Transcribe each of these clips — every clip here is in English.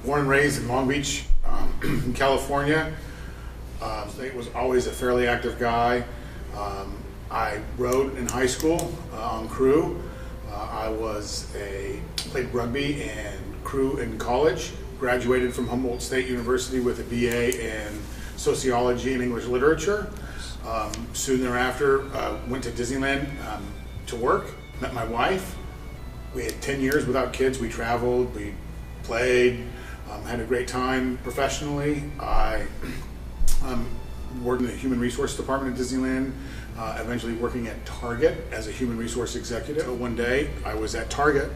Born and raised in Long Beach, California. State was always a fairly active guy. I rode in high school on crew. Played rugby and crew in college. Graduated from Humboldt State University with a BA in sociology and English literature. Soon thereafter, went to Disneyland to work. Met my wife. We had 10 years without kids. We traveled. We played, had a great time professionally. I worked in the human resource department at Disneyland, eventually working at Target as a human resource executive. So one day I was at Target,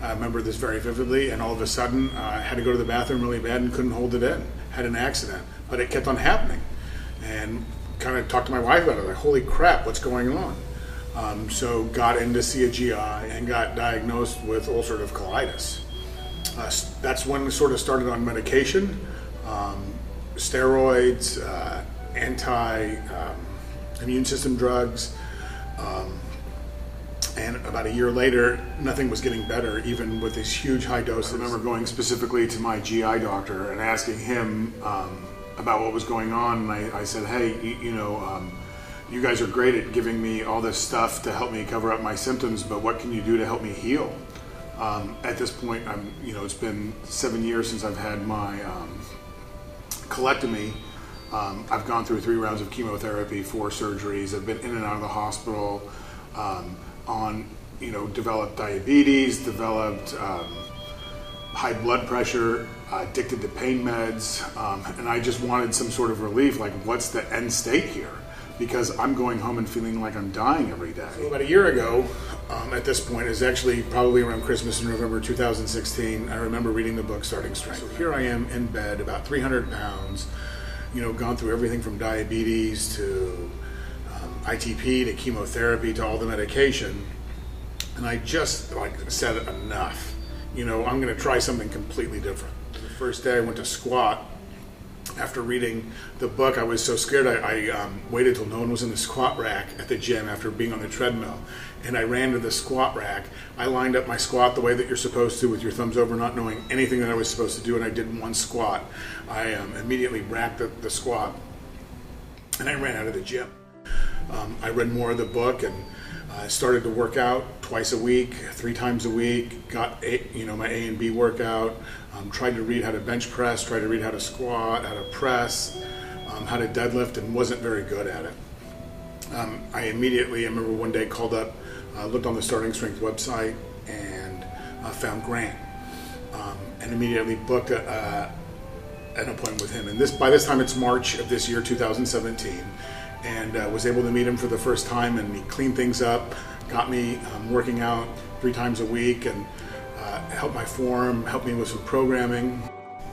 I remember this very vividly, and all of a sudden I had to go to the bathroom really bad and couldn't hold it in. Had an accident, but it kept on happening. And kind of talked to my wife about it, like, holy crap, what's going on? So got in to see a GI and got diagnosed with ulcerative colitis. That's when we sort of started on medication, steroids, anti-immune system drugs, and about a year later, nothing was getting better, even with these huge high doses. I remember going specifically to my GI doctor and asking him about what was going on, and I said, hey, you guys are great at giving me all this stuff to help me cover up my symptoms, but what can you do to help me heal? At this point, it's been 7 years since I've had my colectomy. I've gone through 3 rounds of chemotherapy, 4 surgeries. I've been in and out of the hospital, developed diabetes, developed high blood pressure, addicted to pain meds, and I just wanted some sort of relief, like what's the end state here? Because I'm going home and feeling like I'm dying every day. So about a year ago, at this point, is actually probably around Christmas in November 2016, I remember reading the book Starting Strength. So here I am in bed, about 300 pounds, gone through everything from diabetes to ITP to chemotherapy to all the medication. And I just said enough. I'm gonna try something completely different. The first day I went to squat. After reading the book, I was so scared I waited till no one was in the squat rack at the gym after being on the treadmill. And I ran to the squat rack. I lined up my squat the way that you're supposed to, with your thumbs over, not knowing anything that I was supposed to do, and I did one squat. I immediately racked the squat, and I ran out of the gym. I read more of the book, and I started to work out twice a week, 3 times a week, got my A and B workout, tried to read how to bench press, tried to read how to squat, how to press, how to deadlift, and wasn't very good at it. I remember one day called up, looked on the Starting Strength website, and found Grant, and immediately booked an appointment with him. And by this time it's March of this year, 2017. And was able to meet him for the first time, and he cleaned things up, got me working out 3 times a week, and helped my form, helped me with some programming.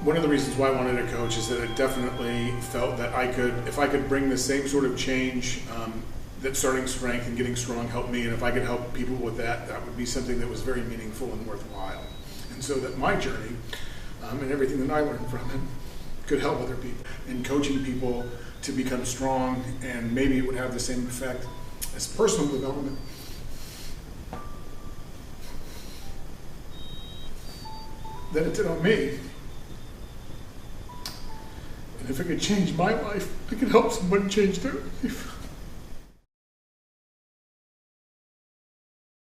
One of the reasons why I wanted a coach is that it definitely felt that if I could bring the same sort of change that Starting Strength and Getting Strong helped me, and if I could help people with that would be something that was very meaningful and worthwhile. And so that my journey and everything that I learned from it could help other people. And coaching people to become strong, and maybe it would have the same effect as personal development. That it did on me. And if it could change my life, it could help someone change their life.